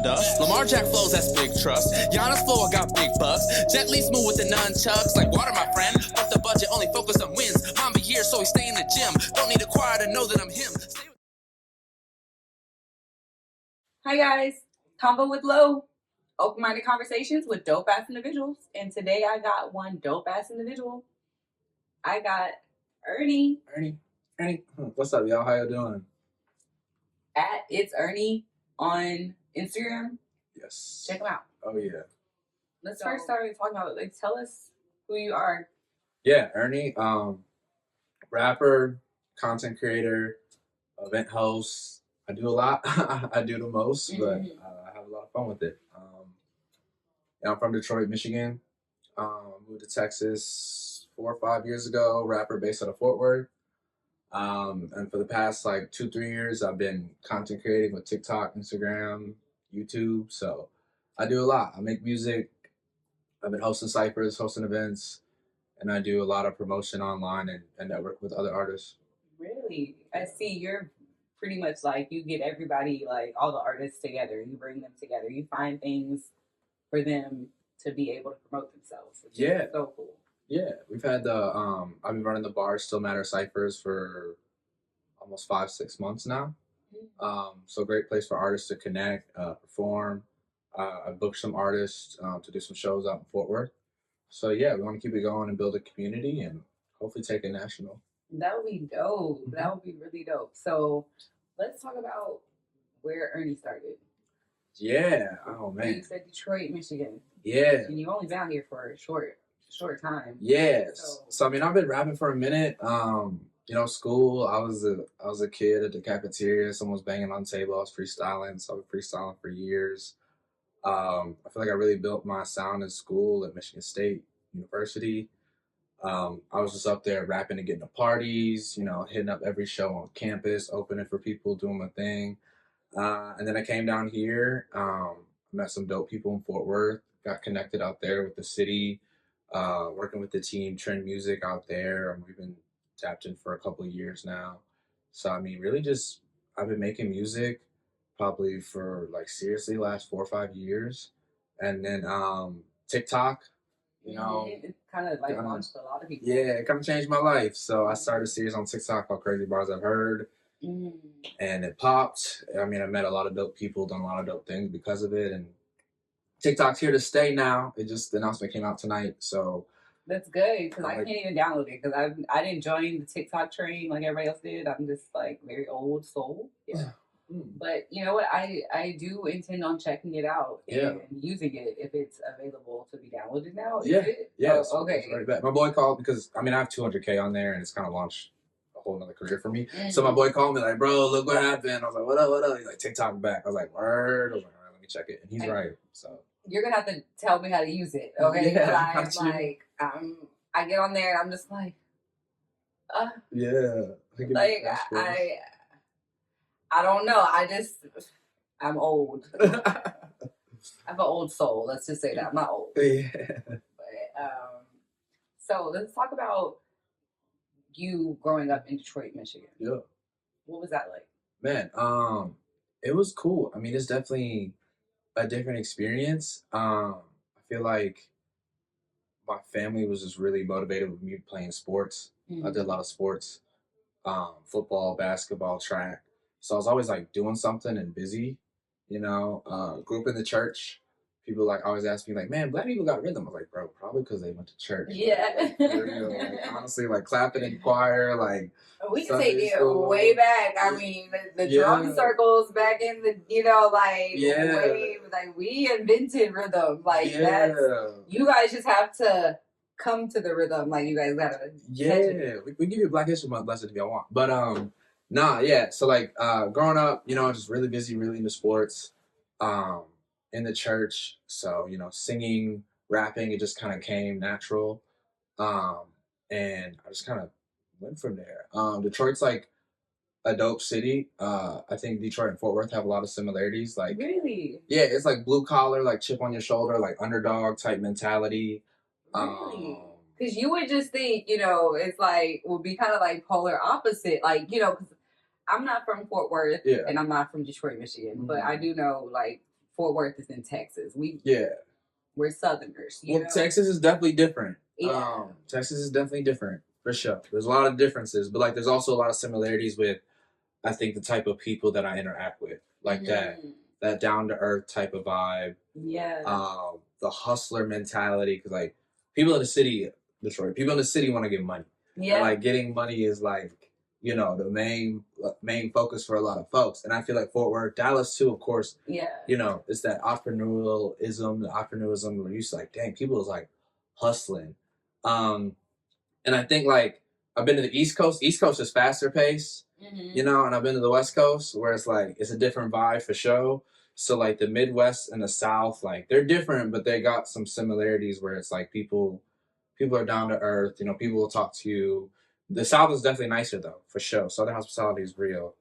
Lamar Jack flows, that's big trust. Giannis flow, I got big bucks. Jet Li smooth with the nunchucks, like water, my friend. Fuck the budget, only focus on wins. Mamba year, so he stay in the gym. Don't need a choir to know that I'm him. Hi guys, Combo with Low, open-minded conversations with dope-ass individuals. And today I got one dope-ass individual. I got Ernie. Ernie. What's up, y'all? How you doing? At It's Ernie on Instagram. Yes. Check him out. Oh, yeah. Let's first start talking about, tell us who you are. Yeah, Ernie, rapper, content creator, event host. I do a lot. I do the most, but I have a lot of fun with it. I'm from Detroit, Michigan. Moved to Texas 4 or 5 years ago, rapper based out of Fort Worth. And for the past 2-3 years, I've been content creating with TikTok, Instagram, YouTube. So I do a lot. I make music. I've been hosting cyphers, hosting events, and I do a lot of promotion online and network with other artists. Really? I see you're pretty much you get everybody, all the artists together. You bring them together. You find things for them to be able to promote themselves. Which is so cool. Yeah, we've had I've been running the Bars Still Matter Cyphers for almost 5-6 months now. So great place for artists to connect, perform. I booked some artists to do some shows out in Fort Worth. So yeah, we want to keep it going and build a community and hopefully take it national. That would be dope. That would be really dope. So let's talk about where Ernie started. Yeah. Oh man. You said Detroit, Michigan. Yeah. And you've only been out here for a short time. Yes. So I mean, I've been rapping for a minute. School. I was a kid at the cafeteria. Someone was banging on the table. I was freestyling. So I've been freestyling for years. I feel like I really built my sound in school at Michigan State University. I was just up there rapping and getting to parties, hitting up every show on campus, opening for people, doing my thing. And then I came down here, met some dope people in Fort Worth, got connected out there with the city, working with the team, Trend Music out there. And we've been tapped in for a couple of years now. So, I mean, really just, I've been making music probably for seriously last 4 or 5 years. And then TikTok, it kind of launched a lot of people. Yeah, it kind of changed my life. So I started a series on TikTok called Crazy Bars I've Heard. And it popped. I mean, I met a lot of dope people, done a lot of dope things because of it. And TikTok's here to stay now. The announcement came out tonight. So that's good because I can't even download it because I didn't join the TikTok train like everybody else did. I'm just very old soul. Yeah. But you know what? I do intend on checking it out and using it if it's available to be downloaded now. Yeah. Okay. It's already back. My boy called because I have 200K on there and it's kind of launched a whole nother career for me. So my boy called me like, bro, look what happened. I was like, what up? He's like, TikTok back. I was like, word. I was like, all right, let me check it. And he's right. So you're gonna have to tell me how to use it, okay? Because I get on there and I'm just I don't know. I'm old. I have an old soul. Let's just say that. I'm not old. Yeah. But, so let's talk about you growing up in Detroit, Michigan. Yeah. What was that like? Man, it was cool. I mean, it's definitely a different experience. I feel like my family was just really motivated with me playing sports. I did a lot of sports, football, basketball, track. So I was always doing something and busy, grew up in the church. People always ask me man, black people got rhythm. I was like, bro, probably because they went to church. Yeah. Honestly, clapping in choir, we can take it way back. I mean, the drum circles back in the, we invented rhythm. That's, you guys just have to come to the rhythm. You guys gotta. Yeah, we give you Black History Month lesson if y'all want. But so growing up, just really busy, really into sports, in the church. So, singing, rapping, it just kind of came natural. And I just kind of went from there. Detroit's a dope city. I think Detroit and Fort Worth have a lot of similarities. Really? Yeah, it's blue collar, chip on your shoulder, underdog type mentality. Really? Because you would just think, it's would be kind of polar opposite. Because I'm not from Fort Worth and I'm not from Detroit, Michigan, but I do know Fort Worth is in Texas. Yeah. We're Southerners. You Well, know? Texas is definitely different. Yeah. Texas is definitely different for sure. There's a lot of differences, but like there's also a lot of similarities with I think the type of people that I interact with, like that down to earth type of vibe. Yeah. The hustler mentality, because like people in the city, Detroit, people in the city want to get money. Yeah. And like getting money is like the main focus for a lot of folks. And I feel like Fort Worth, Dallas too, of course. Yeah. It's that entrepreneurialism, the entrepreneurism where you're just like, dang, people is like hustling. And I think like I've been to the East Coast. East Coast is faster paced, and I've been to the West Coast where it's like it's a different vibe for sure. So like the Midwest and the South, like they're different, but they got some similarities where it's like people are down to earth. People will talk to you. The South is definitely nicer though, for sure. Southern hospitality is real.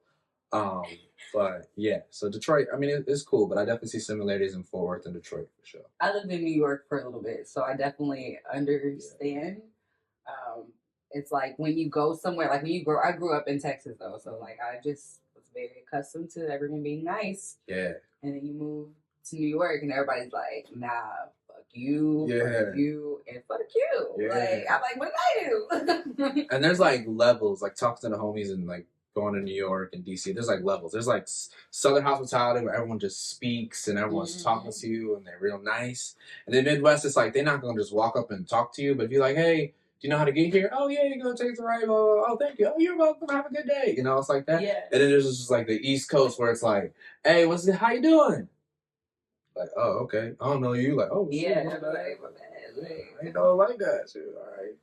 But yeah, so Detroit, I mean, it's cool, but I definitely see similarities in Fort Worth and Detroit for sure. I lived in New York for a little bit, so I definitely understand. It's like when you go somewhere, like I grew up in Texas though, so like I just was very accustomed to everyone being nice. Yeah. And then you move to New York and everybody's like, nah, fuck you, fuck you, and fuck you. Yeah. Like, I'm like, what did I do? And there's like levels, like talking to the homies and like going to New York and DC, there's like levels. There's like Southern hospitality where everyone just speaks and everyone's talking to you and they're real nice. And then Midwest, it's like they're not gonna just walk up and talk to you, but if you're like, hey, do you know how to get here? Oh yeah, you go take the right. Oh, thank you. Oh, you're welcome. Have a good day. It's like that. Yeah. And then there's just like the East Coast where it's like, hey, how you doing? Like, oh, okay. I don't know you. Like, oh, yeah, shit, my bad. I don't like that shit. All right,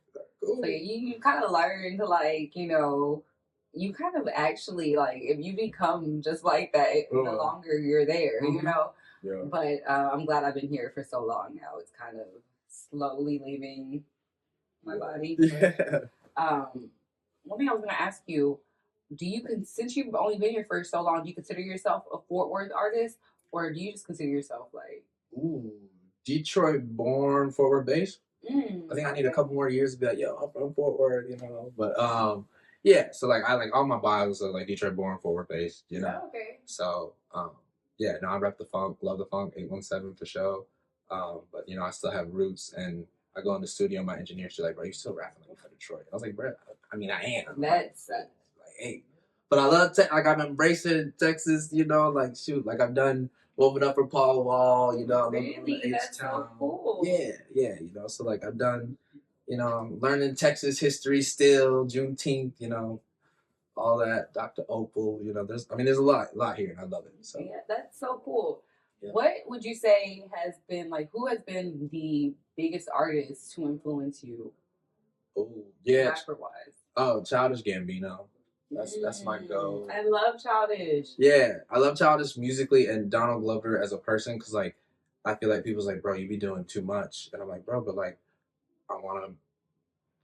cool. So you kind of learn to like, you kind of actually like if you become just like that the longer you're there, Yeah. But I'm glad I've been here for so long now. It's kind of slowly leaving my body. Yeah. One thing I was going to ask you, since you've only been here for so long, do you consider yourself a Fort Worth artist, or do you just consider yourself like Detroit born, Fort Worth based? I think I need a okay. couple more years to be like, yo, I'm from Fort Worth, But yeah, so like I like all my bios are like Detroit born, Fort Worth based, Okay. So yeah, no, I rep the funk, love the funk, 817 for sure. But I still have roots, and I go in the studio, my engineer, she's like, bro, you still rapping like for Detroit? I was like, bro, I mean, I am. That's like, hey. But I love like I'm embracing Texas, like shoot, like I've done Woven Up for Paul Wall, really? That's so cool. Yeah, so like I've done, I'm learning Texas history still, Juneteenth, all that, Dr. Opal, there's a lot here, and I love it. So yeah, that's so cool. Yeah. What would you say has been who has been the biggest artist to influence you? Oh yeah, rapper wise. Oh, Childish Gambino. That's my go. I love Childish. Yeah, I love Childish musically and Donald Glover as a person, because like I feel like people's like, bro, you be doing too much, and I'm like, bro, but like I want to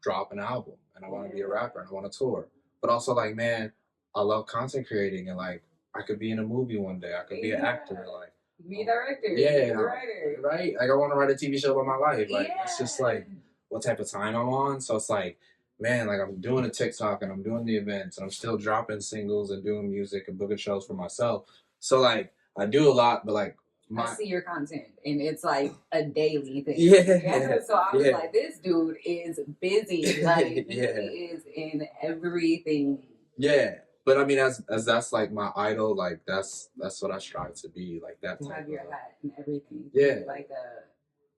drop an album and I want to be a rapper and I want to tour, but also like, man, I love content creating, and like I could be in a movie one day, I could be an actor, like be a director, yeah, be a writer, right? Like I want to write a TV show about my life, like it's just Yeah. like what type of time I'm on. So it's like, man, like I'm doing a TikTok and I'm doing the events and I'm still dropping singles and doing music and booking shows for myself. So like I do a lot, but like I see your content and it's like a daily thing. Yeah. So I was Yeah. like, this dude is busy. Like he Yeah. is in everything. Yeah. But I mean, as that's like my idol, like that's what I strive to be, like that To type have your of. hat and everything. Yeah. Like a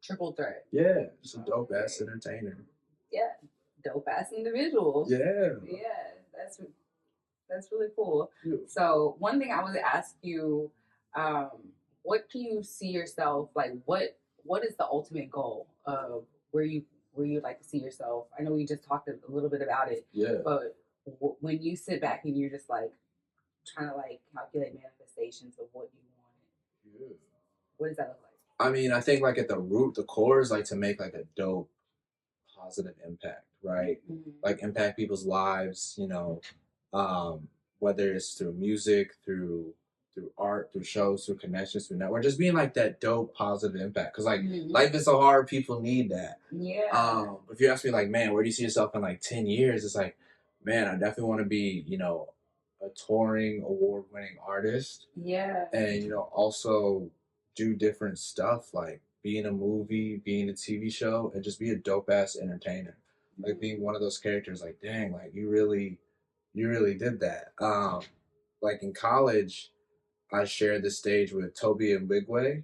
triple threat. Yeah, just a dope ass entertainer. Yeah. Dope ass individual. Yeah. Yeah. That's really cool. Yeah. So one thing I would ask you, what do you see yourself like? What is the ultimate goal of where you like to see yourself? I know we just talked a little bit about it. Yeah. But when you sit back and you're just like trying to like calculate manifestations of what you want, what does that look like? I mean, I think like at the root, the core is like to make like a dope, positive impact, right? Mm-hmm. Like impact people's lives, whether it's through music, through art, through shows, through connections, through network, just being like that dope, positive impact. Because like life is so hard, people need that. Yeah. If you ask me like, man, where do you see yourself in like 10 years? It's like, man, I definitely want to be, a touring, award-winning artist. Yeah. And, also do different stuff, like be in a movie, be in a TV show, and just be a dope ass entertainer. Like being one of those characters, like dang, like you really did that. Like in college, I shared the stage with Toby and Wigway,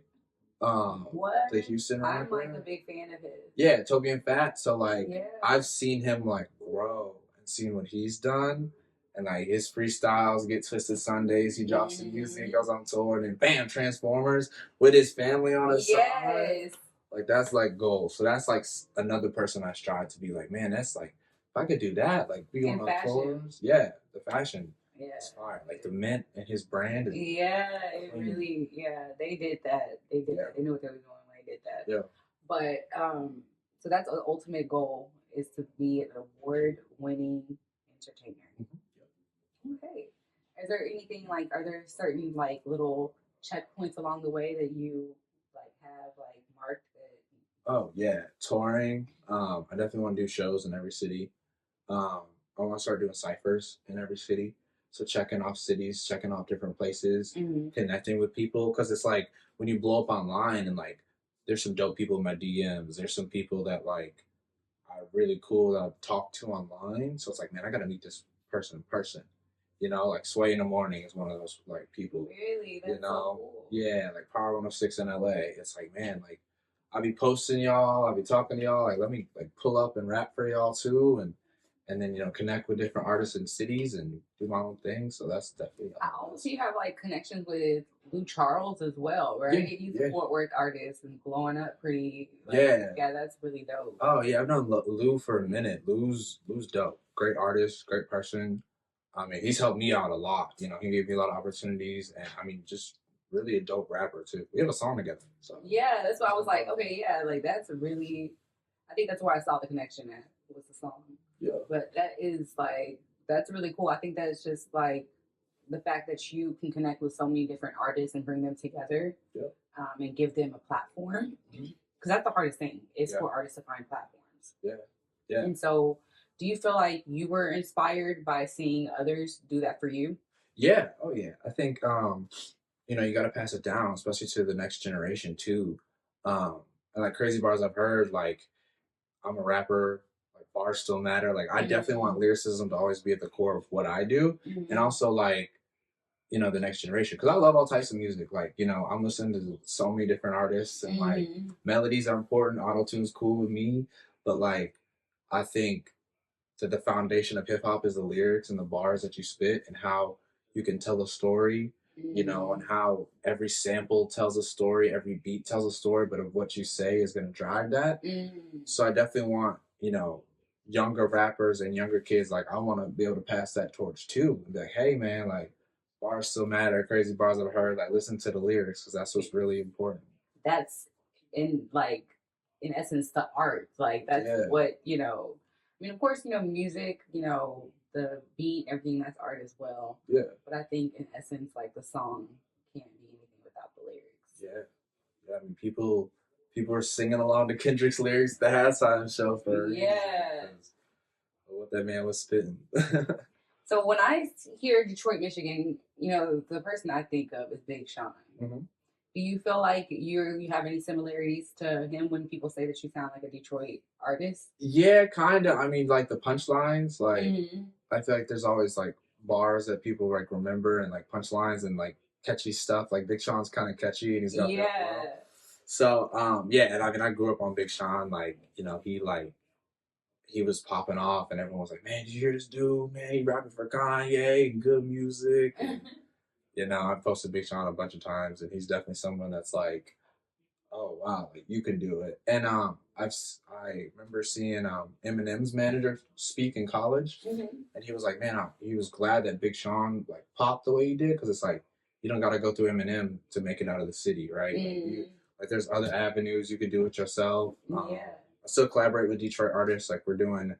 What? the Houston I'm rapper. like a big fan of his. Yeah, Toby and Fat. So like Yeah. I've seen him like grow and seen what he's done. And like his freestyles get twisted Sundays. He drops some music, goes on tour, and then bam, Transformers with his family on his side. Like that's like gold. So that's like another person I strive to be like, man, that's like if I could do that, like be on tours. Yeah, the fashion. Yeah. It's fire. Like the mint and his brand is it really they did that. They did that. They knew what they were doing when they did that. Yeah. But so that's the ultimate goal is to be an award-winning entertainer. Okay. Is there anything like are there certain like little checkpoints along the way that you like have like marked that Oh yeah. Touring. I definitely want to do shows in every city. I want to start doing ciphers in every city. So checking off cities, checking off different places, connecting with people. Cause it's like when you blow up online and like there's some dope people in my DMs. There's some people that like are really cool that I've talked to online. So it's like, man, I gotta meet this person in person. You know, like Sway in the Morning is one of those like people. Really? That's so cool. Yeah, like Power 106 in LA. It's like, man, like I'll be posting y'all, I'll be talking to y'all, like let me like pull up and rap for y'all too and then connect with different artists in cities and do my own thing. So that's definitely. I also you have like connections with Lou Charles as well, right? He's a Fort Worth artist and blowing up pretty. Like, yeah, that's really dope. Oh yeah, I've known Lou for a minute. Lou's dope. Great artist, great person. I mean, he's helped me out a lot. He gave me a lot of opportunities, and I mean, just really a dope rapper too. We have a song together. So yeah, that's why I was like, okay, yeah, like that's a really. I think that's where I saw the connection at was the song. Yeah. But that is like that's really cool. I think that's just like the fact that you can connect with so many different artists and bring them together, and give them a platform. Because that's the hardest thing is for artists to find platforms. Yeah. Yeah. And so, do you feel like you were inspired by seeing others do that for you? Yeah. Oh yeah. I think you got to pass it down, especially to the next generation too. And like crazy bars I've heard, like I'm a rapper. Bars still matter. Like I definitely want lyricism to always be at the core of what I do, and also like the next generation because I love all types of music. Like I'm listening to so many different artists, and like melodies are important. Auto tune's cool with me, but like I think that the foundation of hip hop is the lyrics and the bars that you spit and how you can tell a story. And how every sample tells a story, every beat tells a story, but of what you say is going to drive that. So I definitely want younger rappers and younger kids, like I want to be able to pass that torch too. And be like, hey man, like bars still matter. Crazy bars I've heard. Like listen to the lyrics because that's what's really important. That's in essence the art. Like that's what I mean, of course, music. The beat, everything that's art as well. Yeah. But I think in essence, like the song can't be anything without the lyrics. Yeah. I mean, people are singing along to Kendrick's lyrics at the halftime show for what that man was spitting. So when I hear Detroit, Michigan, the person I think of is Big Sean. Mm-hmm. Do you feel like you have any similarities to him when people say that you sound like a Detroit artist? Yeah, kind of. I mean, like the punchlines, like I feel like there's always like bars that people like remember and like punchlines and like catchy stuff. Like Big Sean's kind of catchy and he's got that flow. So, and I mean, I grew up on Big Sean. Like, he was popping off, and everyone was like, "Man, did you hear this dude? Man, he rapping for Kanye and good music." And, I posted Big Sean a bunch of times, and he's definitely someone that's like, "Oh wow, like you can do it." And I remember seeing Eminem's manager speak in college, and he was like, "Man, he was glad that Big Sean like popped the way he did because it's like you don't got to go through Eminem to make it out of the city, right?" Like there's other avenues you could do it yourself. I still collaborate with Detroit artists. Like we're doing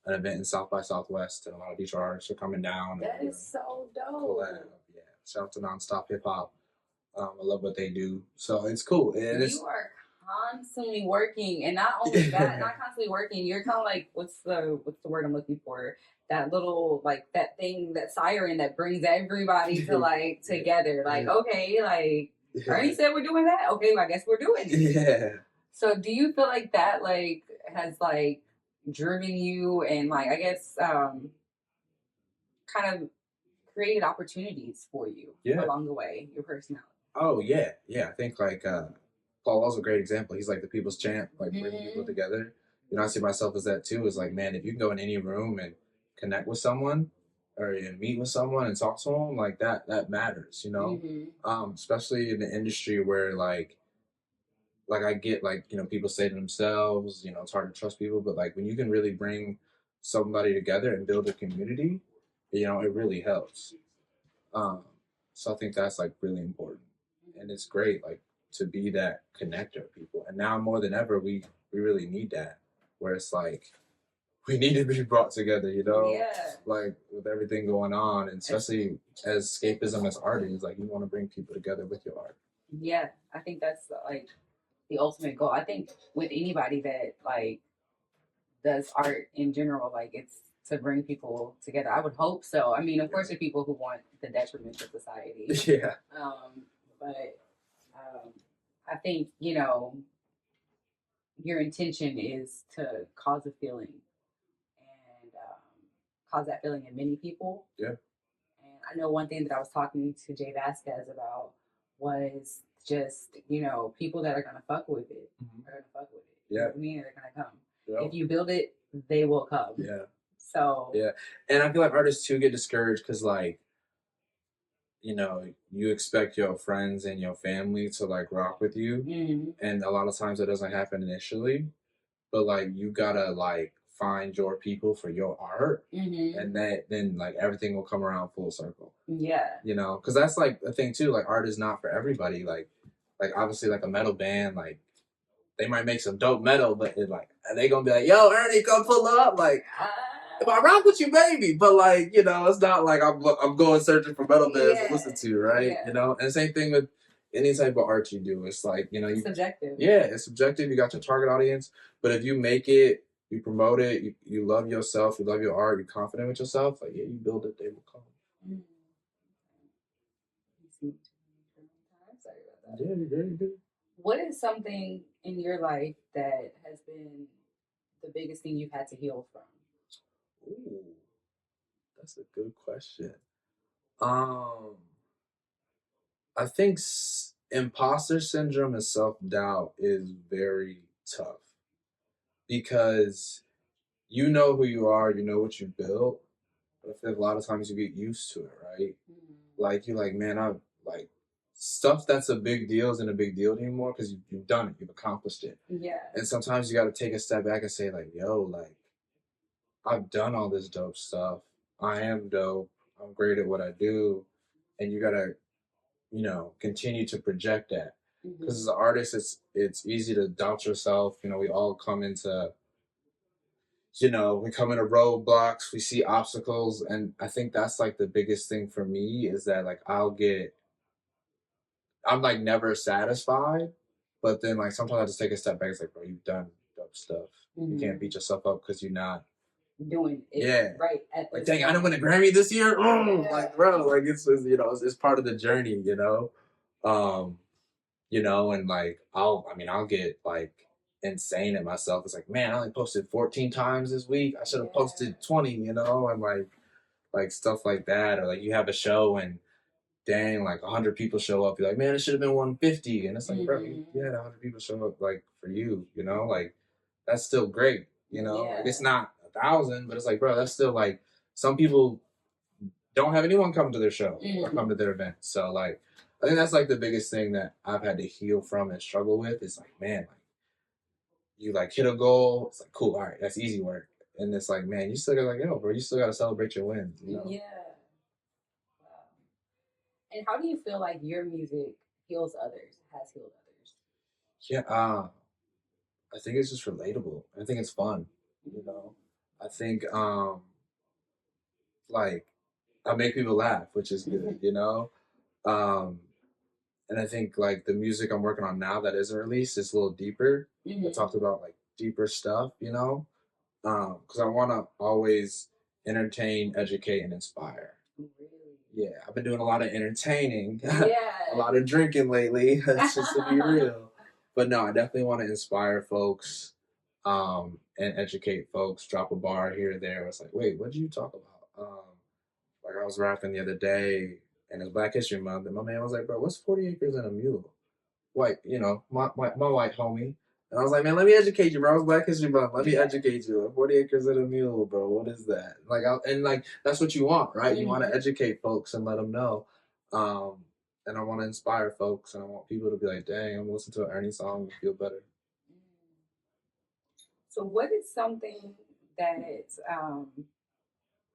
an event in South by Southwest, and a lot of Detroit artists are coming down. That is so dope. Yeah, shout out to Nonstop Hip Hop. I love what they do, so it's cool. And you are constantly working, and not only that, not constantly working. You're kind of like what's the word I'm looking for? That little that thing, that siren that brings everybody to together. Okay, Ernie said we're doing that. Okay, well, I guess we're doing it. Yeah. So do you feel like that like has like driven you and like I guess kind of created opportunities for you Yeah. along the way, your personality? Oh yeah, yeah. I think like Paul Wall's a great example. He's like the people's champ, like bringing people Mhm. together. You know, I see myself as that too. Is like, man, if you can go in any room and connect with someone, or and meet with someone and talk to them, like that matters. You know, Mhm. especially in the industry where like I get like people say to themselves, it's hard to trust people, but like when you can really bring somebody together and build a community, it really helps. Um, so I think that's like really important, and it's great like to be that connector of people. And now more than ever, we really need that, where it's like we need to be brought together, Yeah. like with everything going on, and especially as escapism as art is, like you want to bring people together with your art. Yeah, I think that's like the ultimate goal. I think with anybody that like does art in general, like it's to bring people together. I would hope so. I mean, of course, there are people who want the detriment of society, Yeah, but I think your intention is to cause a feeling and cause that feeling in many people. yeah, And I know one thing that I was talking to Jay Vasquez about was just, people that are going to fuck with it are going to fuck with it. You know yeah, what I mean? They're going to come. yeah, If you build it, they will come. yeah, So, yeah. And I feel like artists too get discouraged because like you expect your friends and your family to like rock with you, mhm, and a lot of times that doesn't happen initially. But like you gotta like find your people for your art, mhm, and then like everything will come around full circle. yeah, Because that's like the thing too. Like art is not for everybody. Like obviously like a metal band, like they might make some dope metal, but it like they gonna be like, "Yo, Ernie, come pull up!" Like, if I rock with you, baby, but like it's not like I'm going searching for metal bands to yeah, listen to, right? yeah. And the same thing with any type of art you do. It's like It's subjective. yeah, it's subjective. You got your target audience, but if you make it, you promote it, you love yourself, you love your art, you're confident with yourself, like yeah, you build it, they will come. Mm. Sorry about that. Yeah, you're very good. What is something in your life that has been the biggest thing you've had to heal from? Ooh, that's a good question. Um, I think imposter syndrome and self doubt is very tough because you know who you are, you know what you built, but I feel like a lot of times you get used to it, right? Mm. Like you're like, man, I like stuff that's a big deal isn't a big deal anymore because you've done it, you've accomplished it, Yeah. and sometimes you got to take a step back and say like, yo, like I've done all this dope stuff. I am dope. I'm great at what I do, and you gotta continue to project that. Because Hmm. as an artist, it's easy to doubt yourself. We all come into, we come into roadblocks, we see obstacles, and I think that's like the biggest thing for me is that like I'm like never satisfied, but then like sometimes I just take a step back. It's like, bro, you've done dope stuff. You can't beat yourself up because you're not Doing it yeah. right at Like, this dang, I didn't win a moment. Grammy this year. Oh, Yeah. like, bro, like it's part of the journey, Um, and like I'll get like insane at myself. It's like, man, I only posted 14 times this week. I should have posted 20, and like stuff like that. Or like you have a show and dang, like 100 people show up. You're like, man, it should have been 150. And it's like, bro, Hmm. you had 100 people show up like for you, like that's still great, Like it's Yeah. not 1,000, but it's like, bro, that's still like some people don't have anyone come to their show or come to their event. So like I think that's like the biggest thing that I've had to heal from and struggle with. Is like, man, like you like hit a goal, it's like cool, all right, that's easy work. And it's like, man, you still gotta like, yo, bro, you still gotta celebrate your wins. Yeah. Wow. And how do you feel like your music heals others, has healed others? Yeah, I think it's just relatable. I think it's fun, you know. I think like I make people laugh, which is good. Um and I think like the music I'm working on now that isn't released is a little deeper. I talked about like deeper stuff. Because I want to always entertain, educate, and inspire. Really? Yeah, I've been doing a lot of entertaining, Yeah. a lot of drinking lately, just to be real. But no, I definitely want to inspire folks, and educate folks. Drop a bar here or there. It's like, wait, what did you talk about? Like I was rapping the other day, and it's Black History Month, and my man was like, bro, what's 40 acres and a mule? White, my white homie. And I was like, man, let me educate you, bro. It's Black History Month. Let me educate you. 40 acres and a mule, bro. What is that? Like, that's what you want, right? You want to educate folks and let them know. And I want to inspire folks, and I want people to be like, dang, I'm listening to an Ernie song and feel better. So, what is something that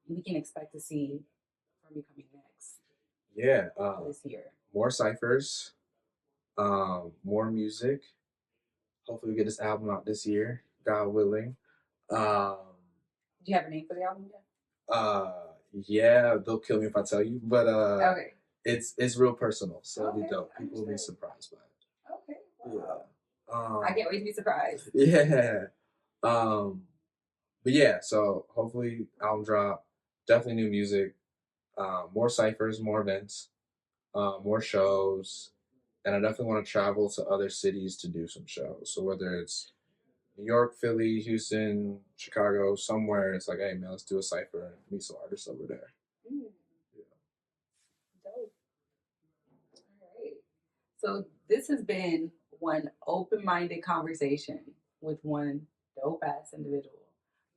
we can expect to see from you coming next Yeah, this year? more ciphers, more music. Hopefully, we get this album out this year, God willing. Um, Do you have a name for the album yet? yeah, they'll kill me if I tell you, but Okay. it's real personal, so it'll be Okay, dope. People will be understood. surprised by it. Okay. Wow. Yeah. I can't wait to be surprised. Yeah. But yeah, so hopefully album drop, definitely new music, more ciphers, more events, more shows, and I definitely want to travel to other cities to do some shows. So whether it's New York, Philly, Houston, Chicago, somewhere, it's like, hey man, let's do a cipher and meet some artists over there. Yeah. Dope. All right. So this has been one open-minded conversation with one dope-ass individual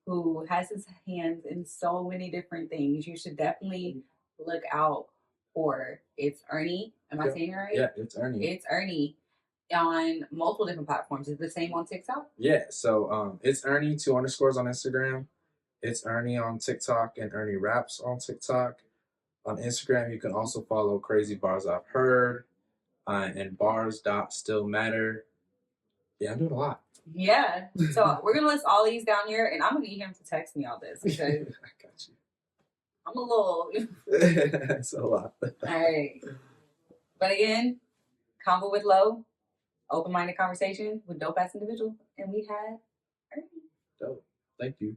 who has his hands in so many different things. You should definitely look out for It's Ernie. Am I saying it right? Yeah, it's Ernie. It's Ernie on multiple different platforms. Is it the same on TikTok? Yeah, so it's Ernie, 2 underscores on Instagram. It's Ernie on TikTok and Ernie Raps on TikTok. On Instagram, you can also follow Crazy Bars I've Heard and Bars Still Matter. Yeah, I'm doing a lot. Yeah. So we're gonna list all these down here, and I'm gonna need him to text me all this because I got you. I'm a little. It's a lot. All right. But again, Convo with Low, open-minded conversation with dope ass individual, and we had Ernie. Dope. Thank you.